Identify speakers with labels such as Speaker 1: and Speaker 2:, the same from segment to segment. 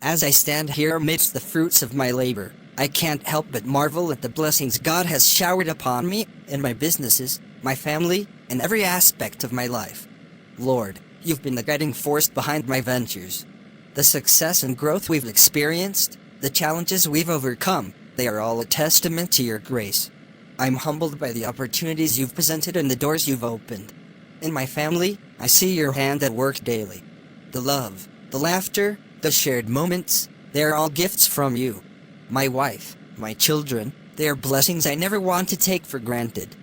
Speaker 1: As I stand here amidst the fruits of my labor, I can't help but marvel at the blessings God has showered upon me, in my businesses, my family, and every aspect of my life. Lord, you've been the guiding force behind my ventures. The success and growth we've experienced, the challenges we've overcome, they are all a testament to your grace. I'm humbled by the opportunities you've presented and the doors you've opened. In my family, I see your hand at work daily. The love, the laughter, the shared moments, they are all gifts from you. My wife, my children, they are blessings I never want to take for granted.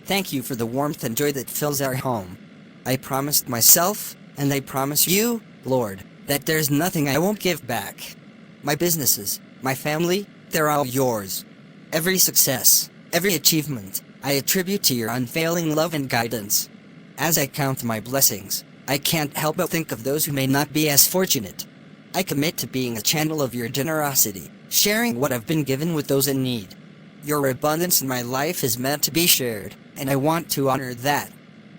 Speaker 1: Thank you for the warmth and joy that fills our home. I promised myself, and I promise you, Lord, that there's nothing I won't give back. My businesses, my family, they're all yours. Every success, every achievement, I attribute to your unfailing love and guidance. As I count my blessings, I can't help but think of those who may not be as fortunate. I commit to being a channel of your generosity, sharing what I've been given with those in need. Your abundance in my life is meant to be shared, and I want to honor that.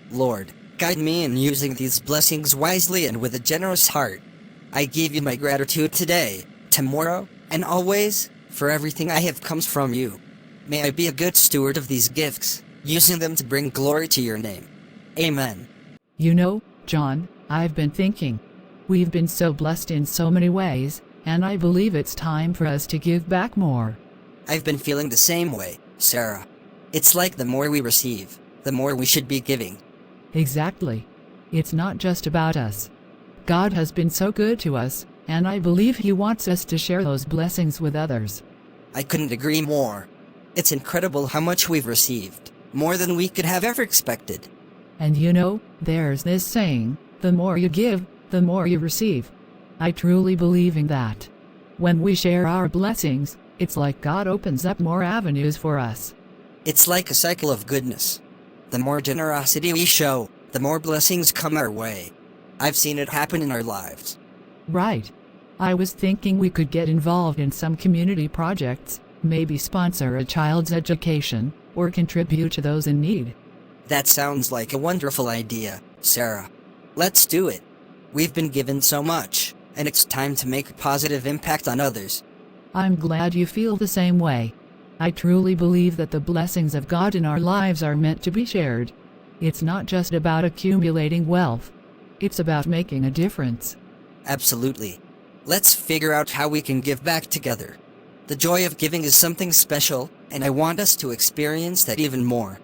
Speaker 1: Lord, guide me in using these blessings wisely and with a generous heart. I give you my gratitude today, tomorrow, and always, for everything I have comes from you. May I be a good steward of these gifts, using them to bring glory to your name. Amen.
Speaker 2: You know, John, I've been thinking. We've been so blessed in so many ways, and I believe it's time for us to give back more.
Speaker 1: I've been feeling the same way, Sarah. It's like the more we receive, the more we should be giving.
Speaker 2: Exactly. It's not just about us. God has been so good to us, and I believe He wants us to share those blessings with others.
Speaker 1: I couldn't agree more. It's incredible how much we've received, more than we could have ever expected.
Speaker 2: And you know, there's this saying, the more you give, the more you receive. I truly believe in that. When we share our blessings, it's like God opens up more avenues for us.
Speaker 1: It's like a cycle of goodness. The more generosity we show, the more blessings come our way. I've seen it happen in our lives.
Speaker 2: Right. I was thinking we could get involved in some community projects, maybe sponsor a child's education, or contribute to those in need.
Speaker 1: That sounds like a wonderful idea, Sarah. Let's do it. We've been given so much, and it's time to make a positive impact on others.
Speaker 2: I'm glad you feel the same way. I truly believe that the blessings of God in our lives are meant to be shared. It's not just about accumulating wealth. It's about making a difference.
Speaker 1: Absolutely. Let's figure out how we can give back together. The joy of giving is something special, and I want us to experience that even more.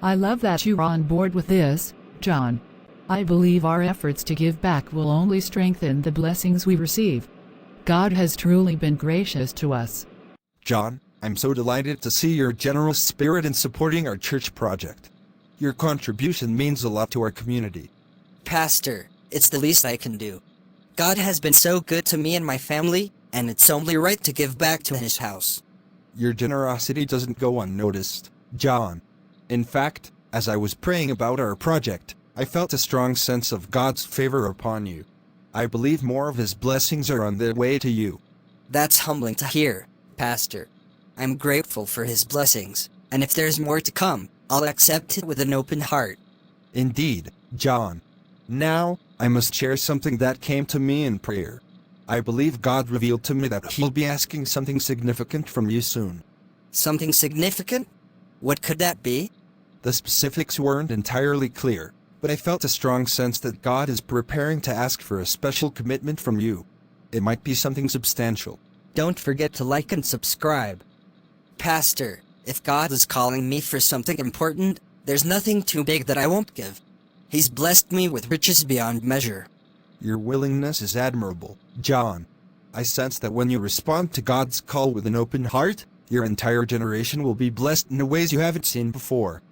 Speaker 2: I love that you're on board with this, John. I believe our efforts to give back will only strengthen the blessings we receive. God has truly been gracious to us.
Speaker 3: John, I'm so delighted to see your generous spirit in supporting our church project. Your contribution means a lot to our community.
Speaker 1: Pastor, it's the least I can do. God has been so good to me and my family, and it's only right to give back to His house.
Speaker 3: Your generosity doesn't go unnoticed, John. In fact, as I was praying about our project, I felt a strong sense of God's favor upon you. I believe more of His blessings are on their way to you.
Speaker 1: That's humbling to hear, Pastor. I'm grateful for His blessings, and if there's more to come, I'll accept it with an open heart.
Speaker 3: Indeed, John. Now, I must share something that came to me in prayer. I believe God revealed to me that He'll be asking something significant from you soon.
Speaker 1: Something significant? What could that be?
Speaker 3: The specifics weren't entirely clear, but I felt a strong sense that God is preparing to ask for a special commitment from you. It might be something substantial.
Speaker 1: Don't forget to like and subscribe. Pastor, if God is calling me for something important, there's nothing too big that I won't give. He's blessed me with riches beyond measure.
Speaker 3: Your willingness is admirable, John. I sense that when you respond to God's call with an open heart, your entire generation will be blessed in ways you haven't seen before.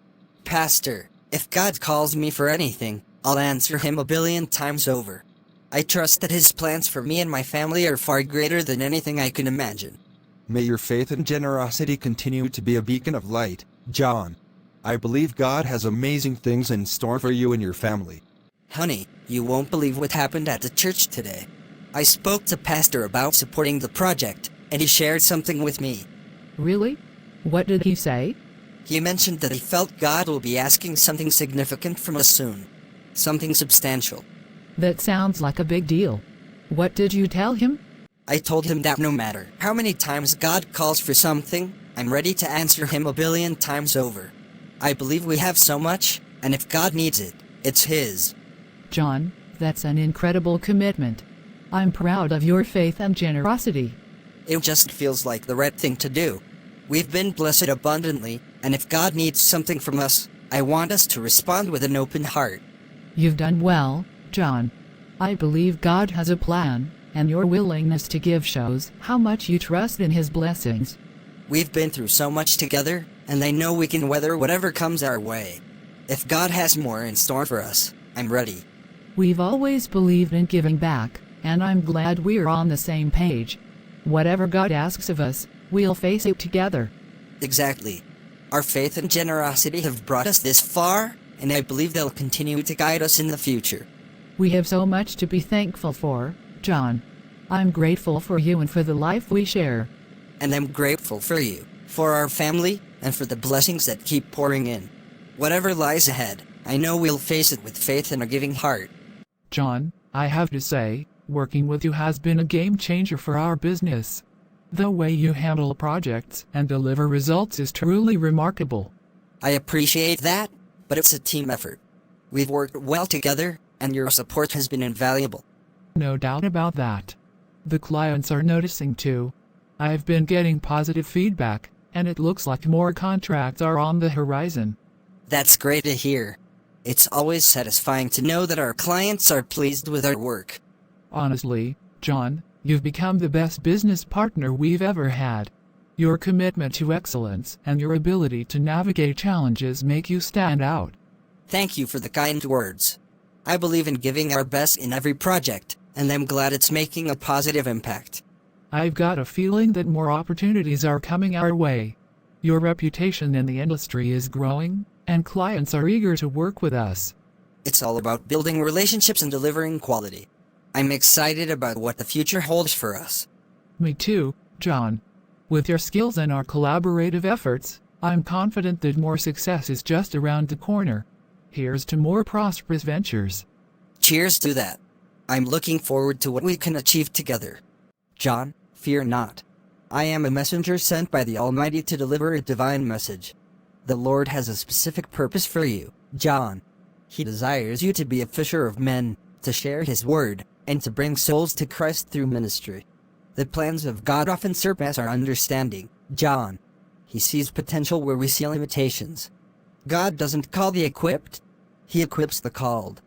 Speaker 1: Pastor, if God calls me for anything, I'll answer Him a billion times over. I trust that His plans for me and my family are far greater than anything I can imagine.
Speaker 3: May your faith and generosity continue to be a beacon of light, John. I believe God has amazing things in store for you and your family.
Speaker 1: Honey, you won't believe what happened at the church today. I spoke to Pastor about supporting the project, and he shared something with me.
Speaker 2: Really? What did he say?
Speaker 1: He mentioned that he felt God will be asking something significant from us soon. Something substantial.
Speaker 2: That sounds like a big deal. What did you tell him?
Speaker 1: I told him that no matter how many times God calls for something, I'm ready to answer him a billion times over. I believe we have so much, and if God needs it, it's his.
Speaker 2: John, that's an incredible commitment. I'm proud of your faith and generosity.
Speaker 1: It just feels like the right thing to do. We've been blessed abundantly, and if God needs something from us, I want us to respond with an open heart.
Speaker 2: You've done well, John. I believe God has a plan, and your willingness to give shows how much you trust in his blessings.
Speaker 1: We've been through so much together, and I know we can weather whatever comes our way. If God has more in store for us, I'm ready.
Speaker 2: We've always believed in giving back, and I'm glad we're on the same page. Whatever God asks of us, we'll face it together.
Speaker 1: Exactly. Our faith and generosity have brought us this far, and I believe they'll continue to guide us in the future.
Speaker 2: We have so much to be thankful for, John. I'm grateful for you and for the life we share.
Speaker 1: And I'm grateful for you, for our family, and for the blessings that keep pouring in. Whatever lies ahead, I know we'll face it with faith and a giving heart.
Speaker 4: John, I have to say, working with you has been a game changer for our business. The way you handle projects and deliver results is truly remarkable.
Speaker 1: I appreciate that, but it's a team effort. We've worked well together, and your support has been invaluable.
Speaker 4: No doubt about that. The clients are noticing too. I've been getting positive feedback, and it looks like more contracts are on the horizon.
Speaker 1: That's great to hear. It's always satisfying to know that our clients are pleased with our work.
Speaker 4: Honestly, John, you've become the best business partner we've ever had. Your commitment to excellence and your ability to navigate challenges make you stand out.
Speaker 1: Thank you for the kind words. I believe in giving our best in every project, and I'm glad it's making a positive impact.
Speaker 4: I've got a feeling that more opportunities are coming our way. Your reputation in the industry is growing, and clients are eager to work with us.
Speaker 1: It's all about building relationships and delivering quality. I'm excited about what the future holds for us.
Speaker 4: Me too, John. With your skills and our collaborative efforts, I'm confident that more success is just around the corner. Here's to more prosperous ventures.
Speaker 1: Cheers to that. I'm looking forward to what we can achieve together. John, fear not. I am a messenger sent by the Almighty to deliver a divine message. The Lord has a specific purpose for you, John. He desires you to be a fisher of men, to share his word, and to bring souls to Christ through ministry. The plans of God often surpass our understanding, John. He sees potential where we see limitations. God doesn't call the equipped, he equips the called.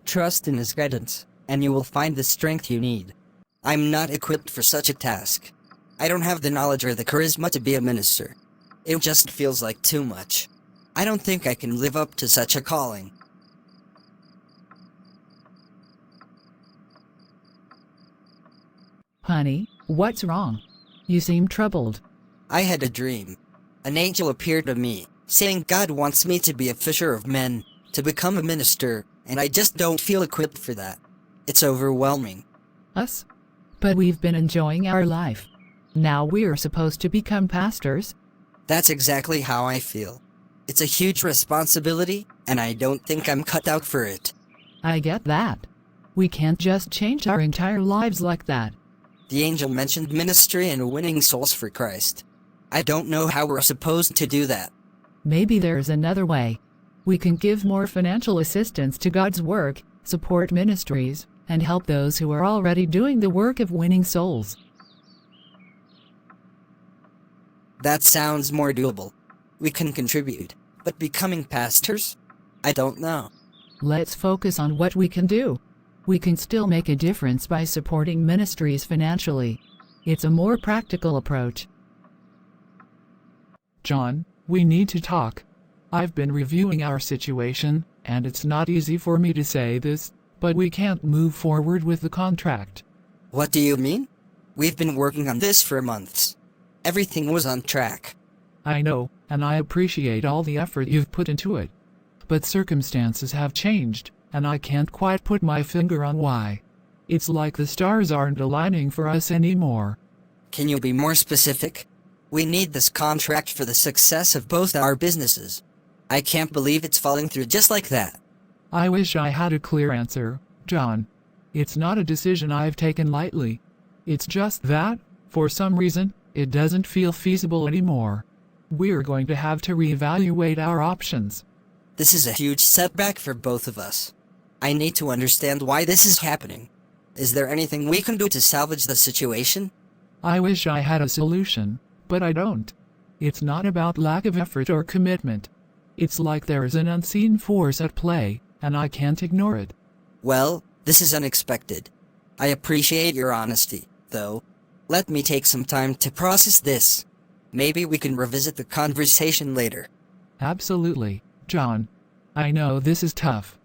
Speaker 1: Trust in his guidance, and you will find the strength you need. I'm not equipped for such a task. I don't have the knowledge or the charisma to be a minister. It just feels like too much. I don't think I can live up to such a calling.
Speaker 2: Honey, what's wrong? You seem troubled.
Speaker 1: I had a dream. An angel appeared to me, saying God wants me to be a fisher of men, to become a minister, and I just don't feel equipped for that. It's overwhelming.
Speaker 2: Us? But we've been enjoying our life. Now we're supposed to become pastors?
Speaker 1: That's exactly how I feel. It's a huge responsibility, and I don't think I'm cut out for it.
Speaker 2: I get that. We can't just change our entire lives like that.
Speaker 1: The angel mentioned ministry and winning souls for Christ. I don't know how we're supposed to do that.
Speaker 2: Maybe there's another way. We can give more financial assistance to God's work, support ministries, and help those who are already doing the work of winning souls.
Speaker 1: That sounds more doable. We can contribute, but becoming pastors? I don't know.
Speaker 2: Let's focus on what we can do. We can still make a difference by supporting ministries financially. It's a more practical approach.
Speaker 4: John, we need to talk. I've been reviewing our situation, and it's not easy for me to say this, but we can't move forward with the contract.
Speaker 1: What do you mean? We've been working on this for months. Everything was on track.
Speaker 4: I know, and I appreciate all the effort you've put into it. But circumstances have changed, and I can't quite put my finger on why. It's like the stars aren't aligning for us anymore.
Speaker 1: Can you be more specific? We need this contract for the success of both our businesses. I can't believe it's falling through just like that.
Speaker 4: I wish I had a clear answer, John. It's not a decision I've taken lightly. It's just that, for some reason, it doesn't feel feasible anymore. We're going to have to reevaluate our options.
Speaker 1: This is a huge setback for both of us. I need to understand why this is happening. Is there anything we can do to salvage the situation?
Speaker 4: I wish I had a solution, but I don't. It's not about lack of effort or commitment. It's like there is an unseen force at play, and I can't ignore it.
Speaker 1: Well, this is unexpected. I appreciate your honesty, though. Let me take some time to process this. Maybe we can revisit the conversation later.
Speaker 4: Absolutely, John. I know this is tough.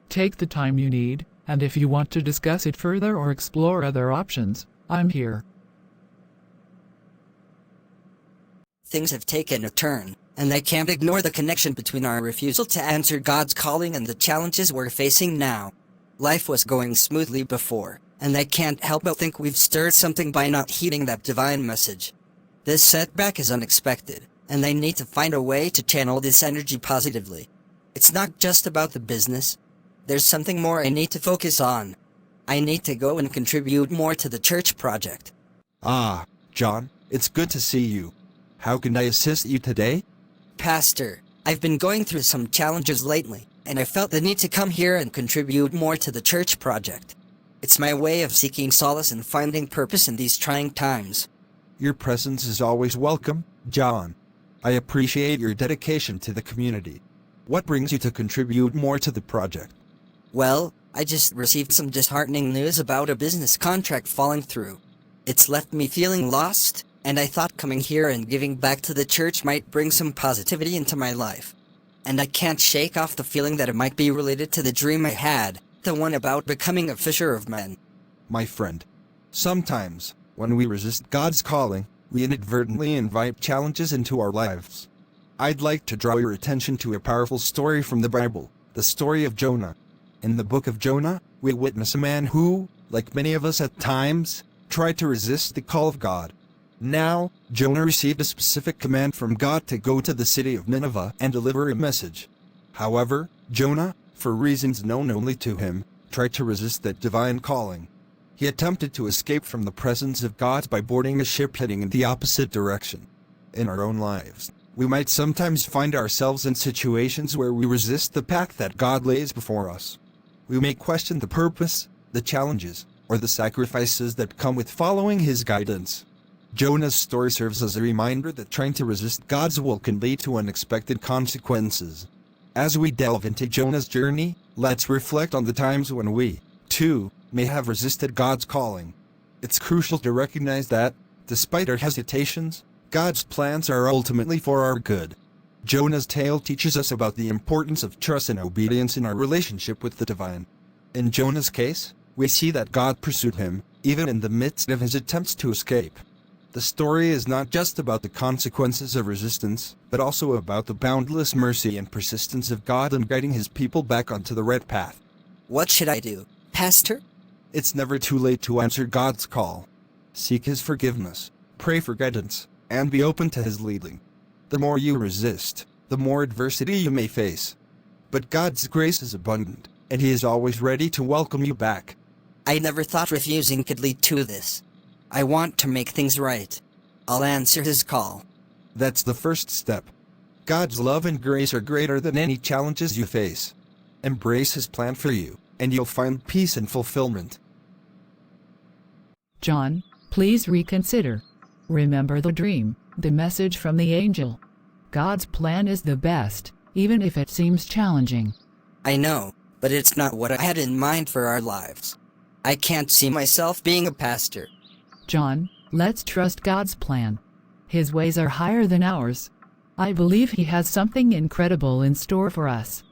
Speaker 4: Take the time you need, and if you want to discuss it further or explore other options, I'm here.
Speaker 1: Things have taken a turn, and I can't ignore the connection between our refusal to answer God's calling and the challenges we're facing now. Life was going smoothly before, and I can't help but think we've stirred something by not heeding that divine message. This setback is unexpected, and I need to find a way to channel this energy positively. It's not just about the business. There's something more I need to focus on. I need to go and contribute more to the church project.
Speaker 3: Ah, John, it's good to see you. How can I assist you today?
Speaker 1: Pastor, I've been going through some challenges lately, and I felt the need to come here and contribute more to the church project. It's my way of seeking solace and finding purpose in these trying times.
Speaker 3: Your presence is always welcome, John. I appreciate your dedication to the community. What brings you to contribute more to the project?
Speaker 1: Well, I just received some disheartening news about a business contract falling through. It's left me feeling lost, and I thought coming here and giving back to the church might bring some positivity into my life. And I can't shake off the feeling that it might be related to the dream I had, the one about becoming a fisher of men.
Speaker 3: My friend, sometimes, when we resist God's calling, we inadvertently invite challenges into our lives. I'd like to draw your attention to a powerful story from the Bible, the story of Jonah. In the book of Jonah, we witness a man who, like many of us at times, tried to resist the call of God. Now, Jonah received a specific command from God to go to the city of Nineveh and deliver a message. However, Jonah, for reasons known only to him, tried to resist that divine calling. He attempted to escape from the presence of God by boarding a ship heading in the opposite direction. In our own lives, we might sometimes find ourselves in situations where we resist the path that God lays before us. We may question the purpose, the challenges, or the sacrifices that come with following His guidance. Jonah's story serves as a reminder that trying to resist God's will can lead to unexpected consequences. As we delve into Jonah's journey, let's reflect on the times when we, too, may have resisted God's calling. It's crucial to recognize that, despite our hesitations, God's plans are ultimately for our good. Jonah's tale teaches us about the importance of trust and obedience in our relationship with the divine. In Jonah's case, we see that God pursued him, even in the midst of his attempts to escape. The story is not just about the consequences of resistance, but also about the boundless mercy and persistence of God in guiding His people back onto the right path.
Speaker 1: What should I do, Pastor?
Speaker 3: It's never too late to answer God's call. Seek His forgiveness, pray for guidance, and be open to His leading. The more you resist, the more adversity you may face. But God's grace is abundant, and He is always ready to welcome you back.
Speaker 1: I never thought refusing could lead to this. I want to make things right. I'll answer His call.
Speaker 3: That's the first step. God's love and grace are greater than any challenges you face. Embrace His plan for you, and you'll find peace and fulfillment.
Speaker 2: John, please reconsider. Remember the dream, the message from the angel. God's plan is the best, even if it seems challenging.
Speaker 1: I know, but it's not what I had in mind for our lives. I can't see myself being a pastor.
Speaker 2: John, let's trust God's plan. His ways are higher than ours. I believe He has something incredible in store for us.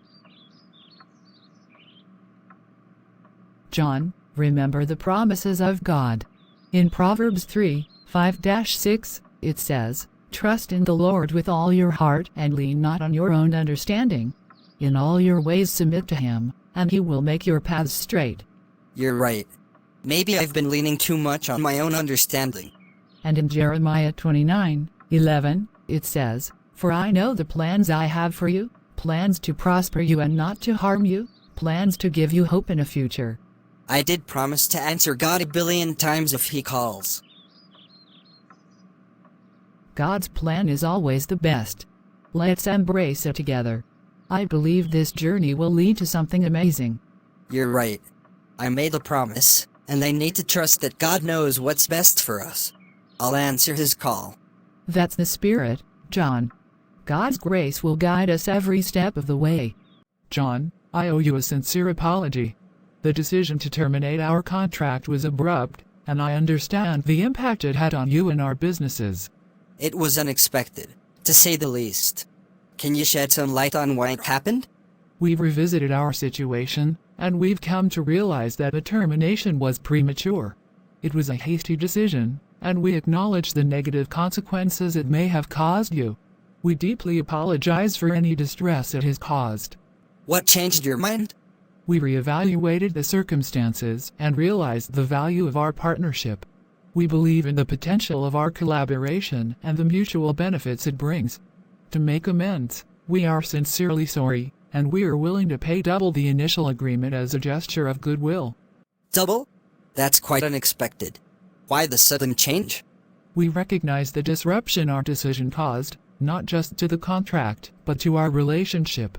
Speaker 2: John, remember the promises of God. In Proverbs 3:5-6, it says, "Trust in the Lord with all your heart and lean not on your own understanding. In all your ways submit to Him, and He will make your paths straight."
Speaker 1: You're right. Maybe I've been leaning too much on my own understanding.
Speaker 2: And in Jeremiah 29:11, it says, "For I know the plans I have for you, plans to prosper you and not to harm you, plans to give you hope and a future."
Speaker 1: I did promise to answer God a billion times if he calls.
Speaker 2: God's plan is always the best. Let's embrace it together. I believe this journey will lead to something amazing.
Speaker 1: You're right. I made a promise, and I need to trust that God knows what's best for us. I'll answer his call.
Speaker 2: That's the spirit, John. God's grace will guide us every step of the way.
Speaker 4: John, I owe you a sincere apology. The decision to terminate our contract was abrupt, and I understand the impact it had on you and our businesses.
Speaker 1: It was unexpected, to say the least. Can you shed some light on why it happened?
Speaker 4: We've revisited our situation, and we've come to realize that the termination was premature. It was a hasty decision, and we acknowledge the negative consequences it may have caused you. We deeply apologize for any distress it has caused.
Speaker 1: What changed your mind?
Speaker 4: We reevaluated the circumstances and realized the value of our partnership. We believe in the potential of our collaboration and the mutual benefits it brings. To make amends, we are sincerely sorry, and we are willing to pay double the initial agreement as a gesture of goodwill.
Speaker 1: Double? That's quite unexpected. Why the sudden change?
Speaker 4: We recognize the disruption our decision caused, not just to the contract, but to our relationship.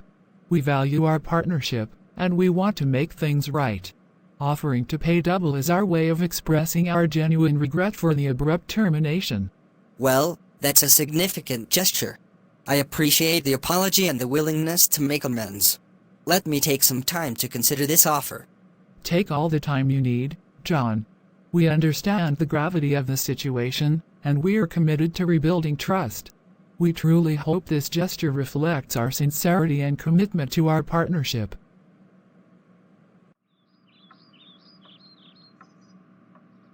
Speaker 4: We value our partnership, and we want to make things right. Offering to pay double is our way of expressing our genuine regret for the abrupt termination.
Speaker 1: Well, that's a significant gesture. I appreciate the apology and the willingness to make amends. Let me take some time to consider this offer.
Speaker 4: Take all the time you need, John. We understand the gravity of the situation, and we are committed to rebuilding trust. We truly hope this gesture reflects our sincerity and commitment to our partnership.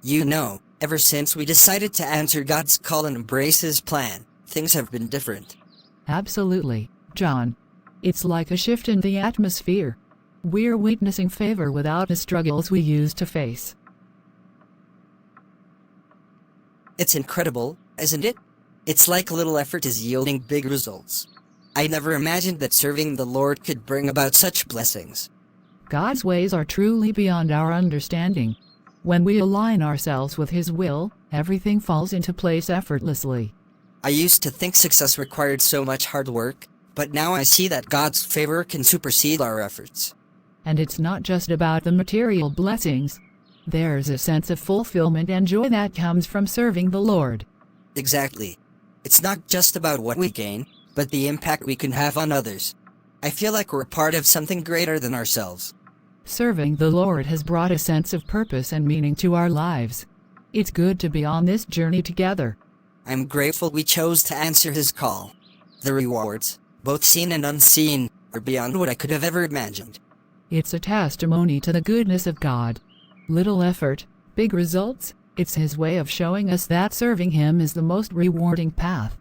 Speaker 1: You know, ever since we decided to answer God's call and embrace his plan, things have been different.
Speaker 2: Absolutely, John. It's like a shift in the atmosphere. We're witnessing favor without the struggles we used to face.
Speaker 1: It's incredible, isn't it? It's like a little effort is yielding big results. I never imagined that serving the Lord could bring about such blessings.
Speaker 2: God's ways are truly beyond our understanding. When we align ourselves with his will, everything falls into place effortlessly.
Speaker 1: I used to think success required so much hard work, but now I see that God's favor can supersede our efforts.
Speaker 2: And it's not just about the material blessings. There's a sense of fulfillment and joy that comes from serving the Lord.
Speaker 1: Exactly. It's not just about what we gain, but the impact we can have on others. I feel like we're part of something greater than ourselves.
Speaker 2: Serving the Lord has brought a sense of purpose and meaning to our lives. It's good to be on this journey together.
Speaker 1: I'm grateful we chose to answer his call. The rewards, both seen and unseen, are beyond what I could have ever imagined.
Speaker 2: It's a testimony to the goodness of God. Little effort, big results. It's his way of showing us that serving him is the most rewarding path.